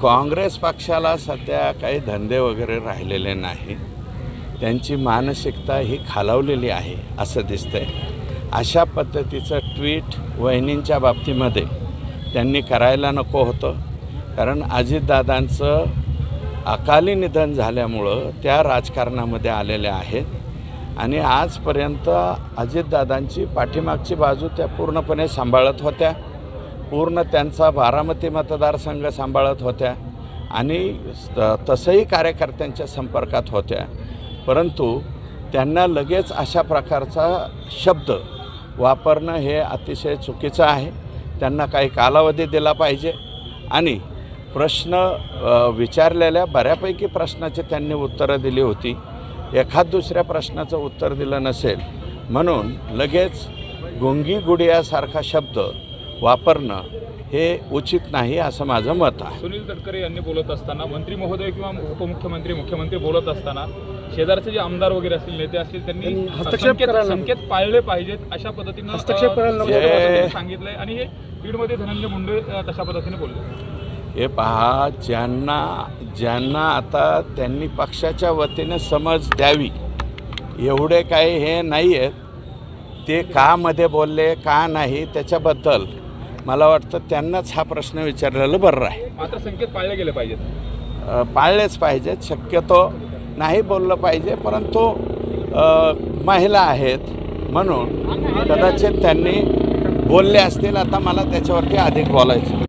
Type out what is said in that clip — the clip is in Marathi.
काँग्रेस पक्षाला सध्या काही धंदे वगैरे राहिलेले नाही, त्यांची मानसिकता ही खालावलेली आहे असं दिसतंय। अशा पद्धतीचं ट्विट वहिनींच्या बाबतीमध्ये त्यांनी करायला नको होतं, कारण अजितदादांचं अकाली निधन झाल्यामुळं त्या राजकारणामध्ये आलेल्या आहेत आणि आजपर्यंत अजितदादांची पाठीमागची बाजू त्या पूर्णपणे सांभाळत होत्या, पूर्ण त्यांचा बारामती मतदारसंघ सांभाळत होत्या आणि तसंही कार्यकर्त्यांच्या संपर्कात होत्या। परंतु त्यांना लगेच अशा प्रकारचा शब्द वापरणं हे अतिशय चुकीचं आहे। त्यांना काही कालावधी दिला पाहिजे आणि प्रश्न विचारलेल्या बऱ्यापैकी प्रश्नाचे त्यांनी उत्तरं दिली होती, एखाद दुसऱ्या प्रश्नाचं उत्तर दिलं नसेल म्हणून लगेच गुंगी गुडियासारखा शब्द वापरणं हे उचित नाही असं माझं मत आहे। सुनील तटकरे यांनी बोलत असताना मंत्री महोदय किंवा उपमुख्यमंत्री मुख्यमंत्री बोलत असताना शेजारचे जे आमदार वगैरे असतील नेते असतील त्यांनी संकेत पाळले पाहिजेत अशा पद्धतीनं हस्तक्षेप करायला सांगितलंय आणि हे बीडमध्ये धनंजय मुंडे तशा पद्धतीने बोलले। हे पहा, ज्यांना आता त्यांनी पक्षाच्या वतीने समज द्यावी एवढे काही हे नाही आहेत, ते का मध्ये बोलले का नाही त्याच्याबद्दल मला वाटतं त्यांनाच हा प्रश्न विचारलेलं बरं आहे। मात्र संकेत पाळले गेले पाहिजेत, पाळलेच पाहिजेत, शक्यतो नाही बोललं पाहिजे, परंतु महिला आहेत म्हणून कदाचित त्यांनी बोलले असतील। आता मला त्याच्यावरती अधिक बोलायचं